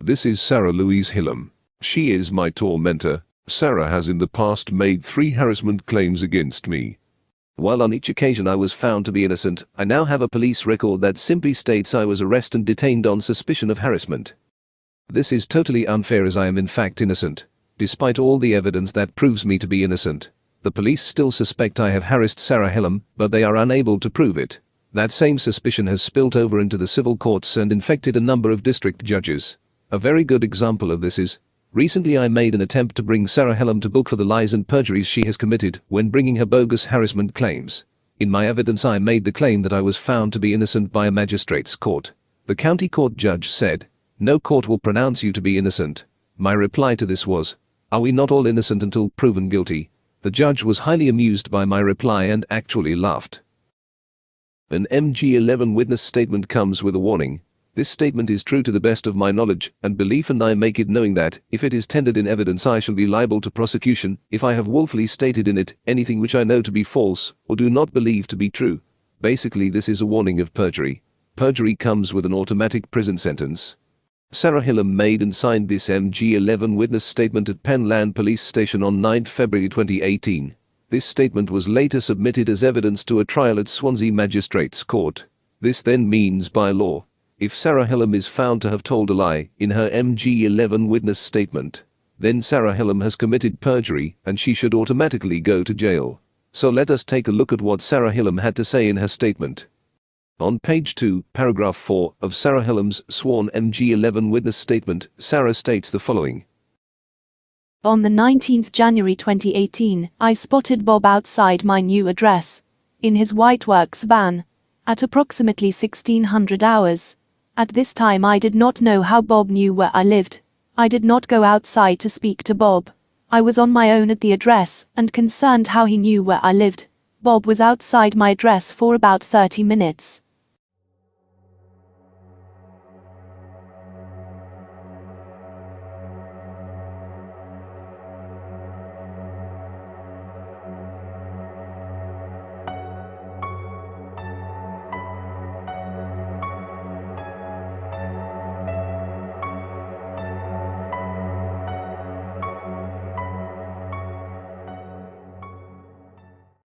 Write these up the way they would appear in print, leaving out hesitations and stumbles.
This is Sarah Louise Hillam. She is my tormentor. Sarah has in the past made 3 harassment claims against me. While on each occasion I was found to be innocent, I now have a police record that simply states I was arrested and detained on suspicion of harassment. This is totally unfair, as I am in fact innocent. Despite all the evidence that proves me to be innocent, the police still suspect I have harassed Sarah Hillam, but they are unable to prove it. That same suspicion has spilt over into the civil courts and infected a number of district judges. A very good example of this is, recently I made an attempt to bring Sarah Hillam to book for the lies and perjuries she has committed when bringing her bogus harassment claims. In my evidence I made the claim that I was found to be innocent by a magistrate's court. The county court judge said, "No court will pronounce you to be innocent." My reply to this was, "Are we not all innocent until proven guilty?" The judge was highly amused by my reply and actually laughed. An MG11 witness statement comes with a warning. This statement is true to the best of my knowledge and belief, and I make it knowing that, if it is tendered in evidence, I shall be liable to prosecution if I have willfully stated in it anything which I know to be false or do not believe to be true. Basically, this is a warning of perjury. Perjury comes with an automatic prison sentence. Sarah Hillam made and signed this MG11 witness statement at Penland Police Station on 9 February 2018. This statement was later submitted as evidence to a trial at Swansea Magistrates Court. This then means, by law, if Sarah Hillam is found to have told a lie in her MG11 witness statement, then Sarah Hillam has committed perjury and she should automatically go to jail. So let us take a look at what Sarah Hillam had to say in her statement. On page 2, paragraph 4 of Sarah Hillam's sworn MG11 witness statement, Sarah states the following. On the 19th January 2018, I spotted Bob outside my new address, in his white works van, at approximately 1600 hours. At this time I did not know how Bob knew where I lived. I did not go outside to speak to Bob. I was on my own at the address and concerned how he knew where I lived. Bob was outside my address for about 30 minutes.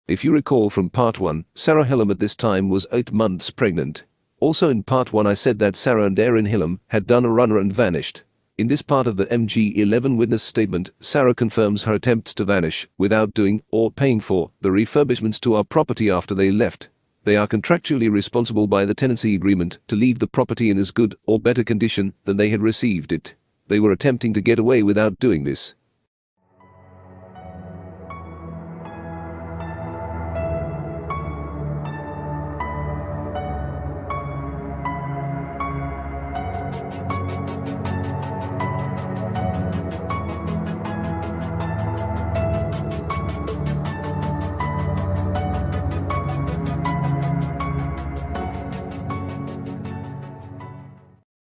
If you recall from part 1, Sarah Hillam at this time was 8 months pregnant. Also in part 1 I said that Sarah and Erin Hillam had done a runner and vanished. In this part of the MG11 witness statement, Sarah confirms her attempts to vanish without doing or paying for the refurbishments to our property after they left. They are contractually responsible by the tenancy agreement to leave the property in as good or better condition than they had received it. They were attempting to get away without doing this.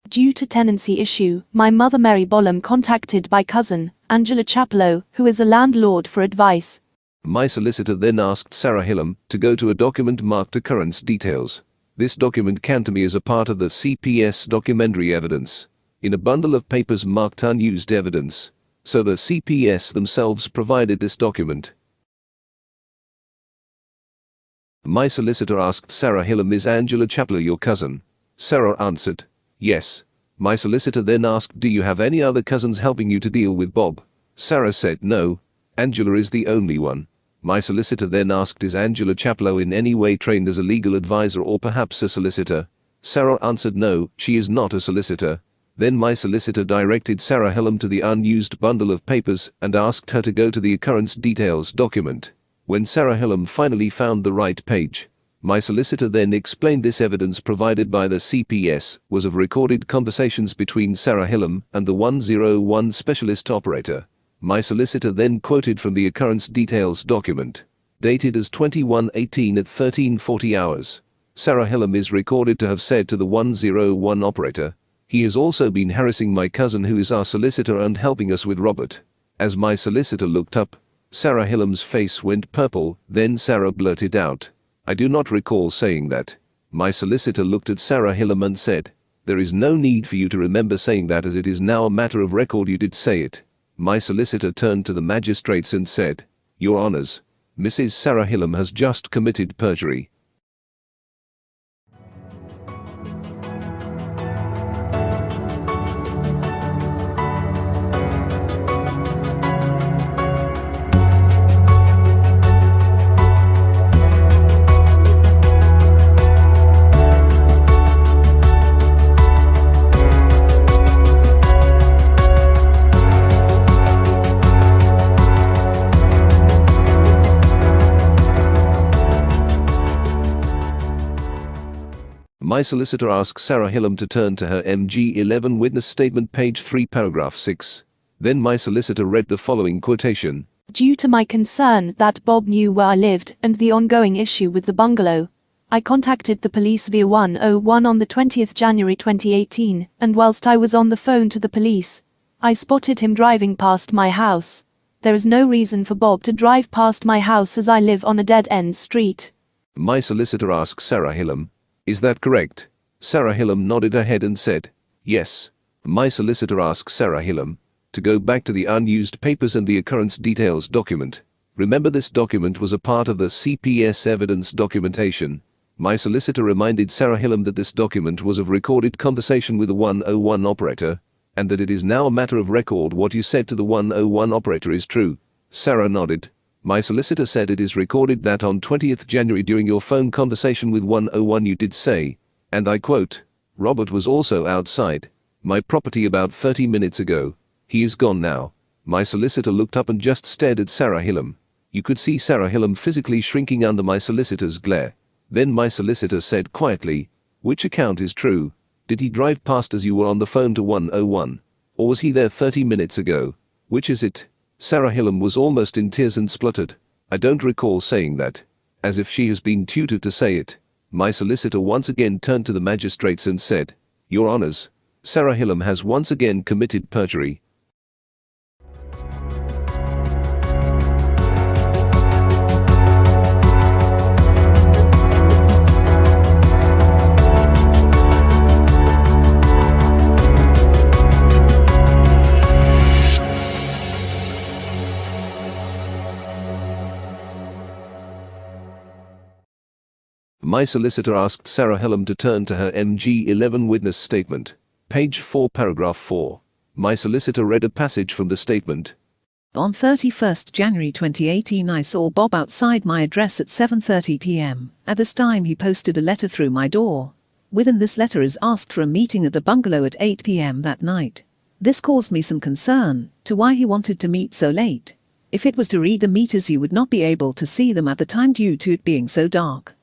Due to tenancy issue, my mother Mary Bolam contacted my cousin, Angela Chaplow, who is a landlord, for advice. My solicitor then asked Sarah Hillam to go to a document marked occurrence details. This document came to me as a part of the CPS documentary evidence, in a bundle of papers marked unused evidence. So the CPS themselves provided this document. My solicitor asked Sarah Hillam, "Is Angela Chaplow your cousin?" Sarah answered, "Yes." My solicitor then asked, "Do you have any other cousins helping you to deal with Bob?" Sarah said, "No. Angela is the only one." My solicitor then asked, "Is Angela Chaplow in any way trained as a legal advisor or perhaps a solicitor?" Sarah answered, "No, she is not a solicitor." Then my solicitor directed Sarah Hillam to the unused bundle of papers and asked her to go to the occurrence details document. When Sarah Hillam finally found the right page, my solicitor then explained this evidence provided by the CPS was of recorded conversations between Sarah Hillam and the 101 specialist operator. My solicitor then quoted from the occurrence details document, dated as 21/18 at 13:40 hours. Sarah Hillam is recorded to have said to the 101 operator, "He has also been harassing my cousin who is our solicitor and helping us with Robert." As my solicitor looked up, Sarah Hillam's face went purple, then Sarah blurted out, "I do not recall saying that." My solicitor looked at Sarah Hillam and said, There is no need for you to remember saying that, as it is now a matter of record you did say it. My solicitor turned to the magistrates and said, Your Honours, Mrs. Sarah Hillam has just committed perjury. My solicitor asks Sarah Hillam to turn to her MG11 witness statement, page 3, paragraph 6. Then my solicitor read the following quotation. Due to my concern that Bob knew where I lived and the ongoing issue with the bungalow, I contacted the police via 101 on the 20th January 2018, and whilst I was on the phone to the police, I spotted him driving past my house. There is no reason for Bob to drive past my house as I live on a dead-end street. My solicitor asks Sarah Hillam, Is that correct? Sarah Hillam nodded her head and said, Yes. My solicitor asks Sarah Hillam to go back to the unused papers and the occurrence details document. Remember, this document was a part of the CPS evidence documentation. My solicitor reminded Sarah Hillam that this document was of recorded conversation with the 101 operator, and that it is now a matter of record what you said to the 101 operator is true. Sarah nodded. My solicitor said it is recorded that on 20th January during your phone conversation with 101 you did say, and I quote, Robert was also outside my property about 30 minutes ago. He is gone now. My solicitor looked up and just stared at Sarah Hillam. You could see Sarah Hillam physically shrinking under my solicitor's glare. Then my solicitor said quietly, Which account is true? Did he drive past as you were on the phone to 101? Or was he there 30 minutes ago? Which is it? Sarah Hillam was almost in tears and spluttered. I don't recall saying that. As if she has been tutored to say it. My solicitor once again turned to the magistrates and said, Your Honours, Sarah Hillam has once again committed perjury. My solicitor asked Sarah Hillam to turn to her MG11 witness statement, page 4, paragraph 4. My solicitor read a passage from the statement. On 31st January 2018 I saw Bob outside my address at 7:30 p.m. At this time he posted a letter through my door. Within this letter is asked for a meeting at the bungalow at 8 p.m. that night. This caused me some concern to why he wanted to meet so late. If it was to read the meters you would not be able to see them at the time due to it being so dark.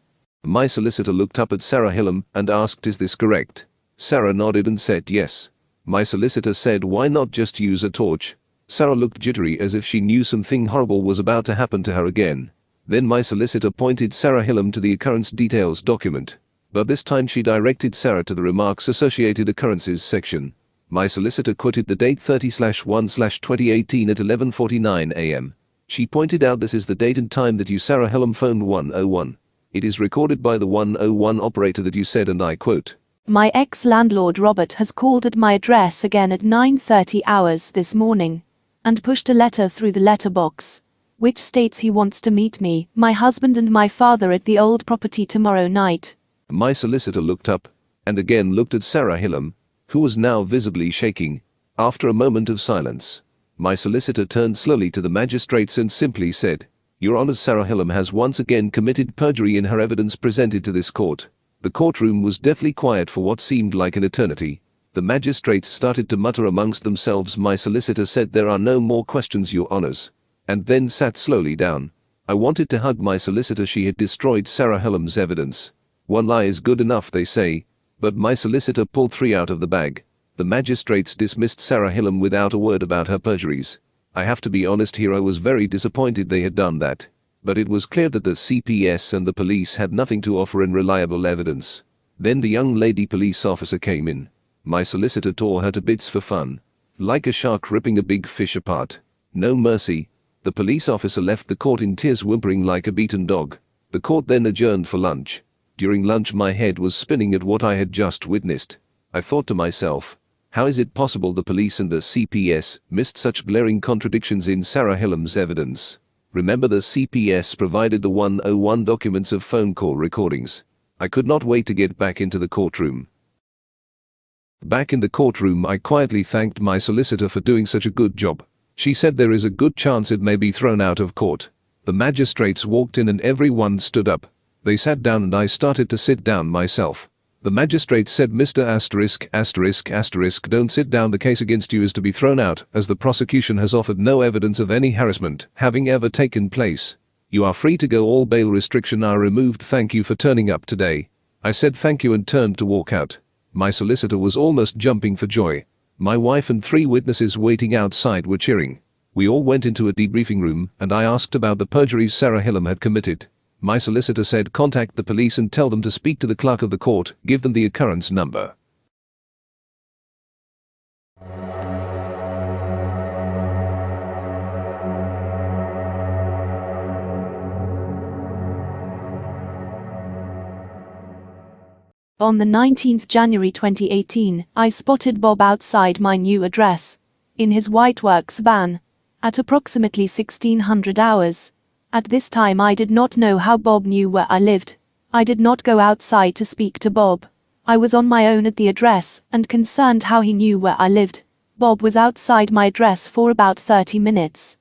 My solicitor looked up at Sarah Hillam and asked, Is this correct? Sarah nodded and said yes. My solicitor said, Why not just use a torch? Sarah looked jittery as if she knew something horrible was about to happen to her again. Then my solicitor pointed Sarah Hillam to the occurrence details document. But this time she directed Sarah to the remarks associated occurrences section. My solicitor quoted the date 30/1/2018 at 11:49 a.m. She pointed out, This is the date and time that you Sarah Hillam phoned 101. It is recorded by the 101 operator that you said, and I quote, My ex-landlord Robert has called at my address again at 9:30 hours this morning, and pushed a letter through the letterbox, which states he wants to meet me, my husband and my father at the old property tomorrow night. My solicitor looked up, and again looked at Sarah Hillam, who was now visibly shaking. After a moment of silence, my solicitor turned slowly to the magistrates and simply said, Your Honours, Sarah Hillam has once again committed perjury in her evidence presented to this court. The courtroom was deathly quiet for what seemed like an eternity. The magistrates started to mutter amongst themselves. My solicitor said, There are no more questions, Your Honours, and then sat slowly down. I wanted to hug my solicitor. She had destroyed Sarah Hillam's evidence. One lie is good enough, they say, but my solicitor pulled 3 out of the bag. The magistrates dismissed Sarah Hillam without a word about her perjuries. I have to be honest here, I was very disappointed they had done that. But it was clear that the CPS and the police had nothing to offer in reliable evidence. Then the young lady police officer came in. My solicitor tore her to bits for fun. Like a shark ripping a big fish apart. No mercy. The police officer left the court in tears, whimpering like a beaten dog. The court then adjourned for lunch. During lunch my head was spinning at what I had just witnessed. I thought to myself, how is it possible the police and the CPS missed such glaring contradictions in Sarah Hillam's evidence? Remember, the CPS provided the 101 documents of phone call recordings. I could not wait to get back into the courtroom. Back in the courtroom, I quietly thanked my solicitor for doing such a good job. She said there is a good chance it may be thrown out of court. The magistrates walked in and everyone stood up. They sat down and I started to sit down myself. The magistrate said, Mr. ****, don't sit down, the case against you is to be thrown out, as the prosecution has offered no evidence of any harassment having ever taken place. You are free to go, all bail restriction are removed, thank you for turning up today. I said thank you and turned to walk out. My solicitor was almost jumping for joy. My wife and 3 witnesses waiting outside were cheering. We all went into a debriefing room and I asked about the perjuries Sarah Hillam had committed. My solicitor said contact the police and tell them to speak to the clerk of the court, give them the occurrence number. On the 19th January 2018, I spotted Bob outside my new address, in his white works van, at approximately 1600 hours. At this time I did not know how Bob knew where I lived. I did not go outside to speak to Bob. I was on my own at the address and concerned how he knew where I lived. Bob was outside my address for about 30 minutes.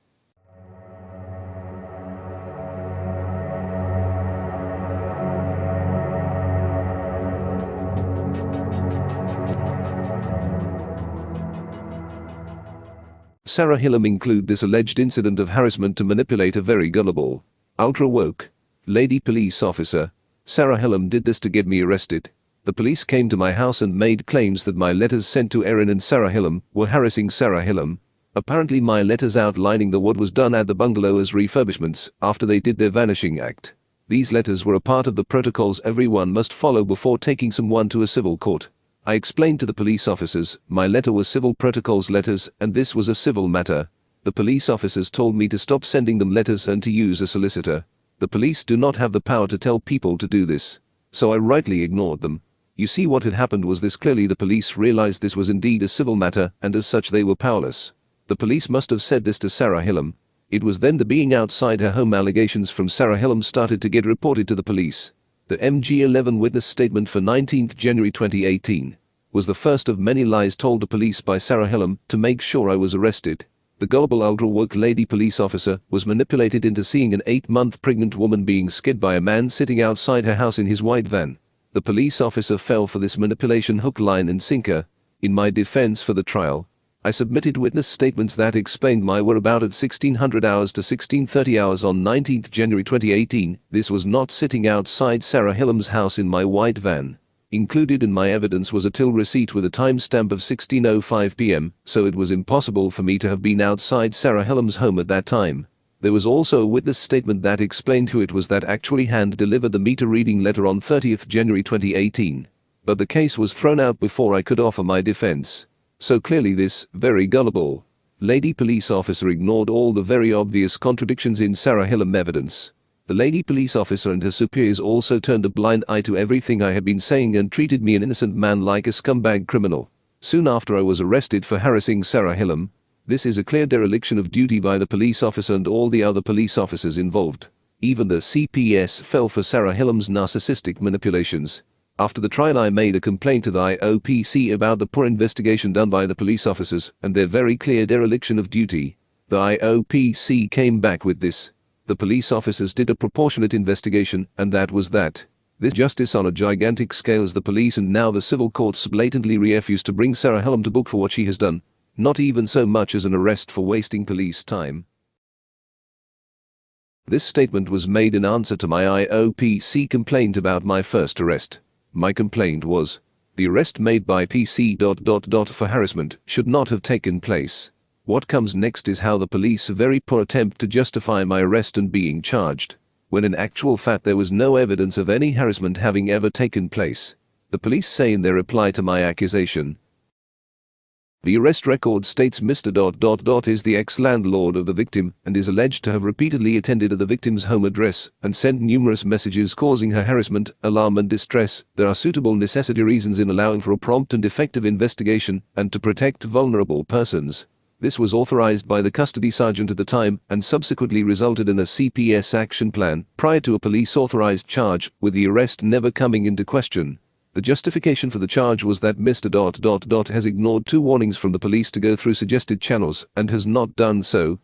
Sarah Hillam include this alleged incident of harassment to manipulate a very gullible, ultra-woke lady police officer. Sarah Hillam did this to get me arrested. The police came to my house and made claims that my letters sent to Erin and Sarah Hillam were harassing Sarah Hillam. Apparently my letters outlining what was done at the bungalow as refurbishments after they did their vanishing act. These letters were a part of the protocols everyone must follow before taking someone to a civil court. I explained to the police officers, my letter was civil protocols letters and this was a civil matter. The police officers told me to stop sending them letters and to use a solicitor. The police do not have the power to tell people to do this. So I rightly ignored them. You see, what had happened was this: clearly the police realized this was indeed a civil matter and as such they were powerless. The police must have said this to Sarah Hillam. It was then the being outside her home allegations from Sarah Hillam started to get reported to the police. The MG11 witness statement for 19th January 2018 was the first of many lies told to police by Sarah Hillam to make sure I was arrested. The gullible ultra-woke lady police officer was manipulated into seeing an 8-month pregnant woman being skidded by a man sitting outside her house in his white van. The police officer fell for this manipulation hook, line and sinker. In my defense for the trial, I submitted witness statements that explained my whereabouts at 1600 hours to 1630 hours on 19th January 2018. This was not sitting outside Sarah Hillam's house in my white van. Included in my evidence was a till receipt with a timestamp of 16:05 p.m., so it was impossible for me to have been outside Sarah Hillam's home at that time. There was also a witness statement that explained who it was that actually hand-delivered the meter reading letter on 30th January 2018. But the case was thrown out before I could offer my defense. So clearly this very gullible lady police officer ignored all the very obvious contradictions in Sarah Hillam evidence. The lady police officer and her superiors also turned a blind eye to everything I had been saying and treated me, an innocent man, like a scumbag criminal. Soon after I was arrested for harassing Sarah Hillam. This is a clear dereliction of duty by the police officer and all the other police officers involved. Even the CPS fell for Sarah Hillam's narcissistic manipulations. After the trial I made a complaint to the IOPC about the poor investigation done by the police officers and their very clear dereliction of duty. The IOPC came back with this: the police officers did a proportionate investigation and that was that. This justice on a gigantic scale as the police and now the civil courts blatantly refuse to bring Sarah Hillam to book for what she has done. Not even so much as an arrest for wasting police time. This statement was made in answer to my IOPC complaint about my first arrest. My complaint was, the arrest made by PC... for harassment should not have taken place. What comes next is how the police very poor attempt to justify my arrest and being charged, when in actual fact there was no evidence of any harassment having ever taken place. The police say in their reply to my accusation, The arrest record states Mr. is the ex-landlord of the victim and is alleged to have repeatedly attended at the victim's home address and sent numerous messages causing her harassment, alarm and distress. There are suitable necessity reasons in allowing for a prompt and effective investigation and to protect vulnerable persons. This was authorized by the custody sergeant at the time and subsequently resulted in a CPS action plan prior to a police-authorized charge, with the arrest never coming into question. The justification for the charge was that Mr. has ignored 2 warnings from the police to go through suggested channels and has not done so.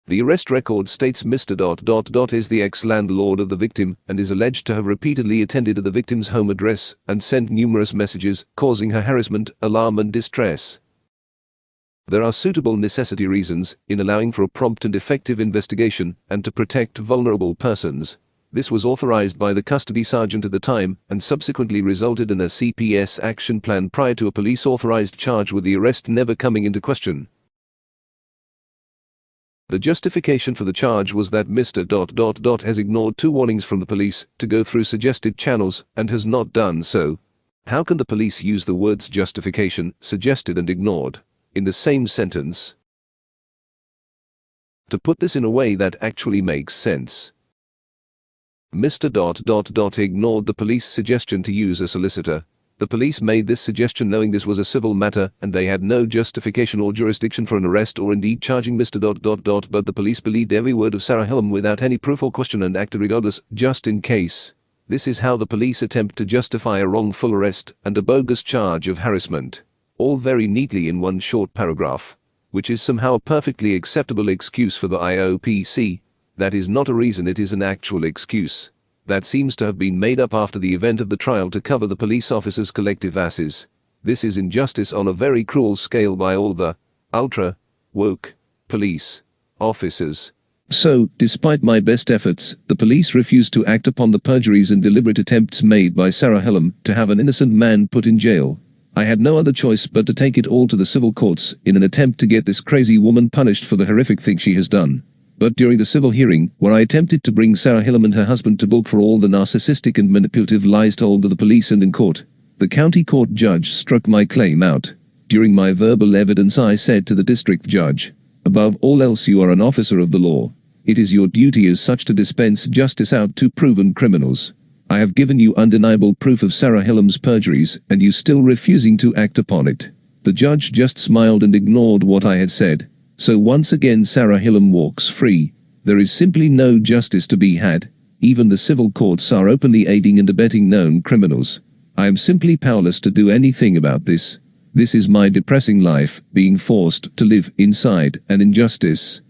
The arrest record states Mr. is the ex-landlord of the victim and is alleged to have repeatedly attended at the victim's home address and sent numerous messages causing her harassment, alarm and distress. There are suitable necessity reasons in allowing for a prompt and effective investigation and to protect vulnerable persons. This was authorized by the custody sergeant at the time and subsequently resulted in a CPS action plan prior to a police-authorized charge, with the arrest never coming into question. The justification for the charge was that Mr. has ignored 2 warnings from the police to go through suggested channels and has not done so. How can the police use the words justification, suggested and ignored in the same sentence? To put this in a way that actually makes sense. Mr. ignored the police suggestion to use a solicitor. The police made this suggestion knowing this was a civil matter and they had no justification or jurisdiction for an arrest or indeed charging Mr. But the police believed every word of Sarah Hillam without any proof or question and acted regardless, just in case. This is how the police attempt to justify a wrongful arrest and a bogus charge of harassment, all very neatly in one short paragraph, which is somehow a perfectly acceptable excuse for the IOPC. That is not a reason, it is an actual excuse that seems to have been made up after the event of the trial to cover the police officers' collective asses. This is injustice on a very cruel scale by all the ultra-woke police officers. So, despite my best efforts, the police refused to act upon the perjuries and deliberate attempts made by Sarah Hillam to have an innocent man put in jail. I had no other choice but to take it all to the civil courts in an attempt to get this crazy woman punished for the horrific thing she has done. But during the civil hearing, where I attempted to bring Sarah Hillam and her husband to book for all the narcissistic and manipulative lies told to the police and in court, the county court judge struck my claim out. During my verbal evidence I said to the district judge, "Above all else, you are an officer of the law. It is your duty as such to dispense justice out to proven criminals. I have given you undeniable proof of Sarah Hillam's perjuries, and you still refusing to act upon it." The judge just smiled and ignored what I had said. So once again Sarah Hillam walks free. There is simply no justice to be had. Even the civil courts are openly aiding and abetting known criminals. I am simply powerless to do anything about this. This is my depressing life, being forced to live inside an injustice.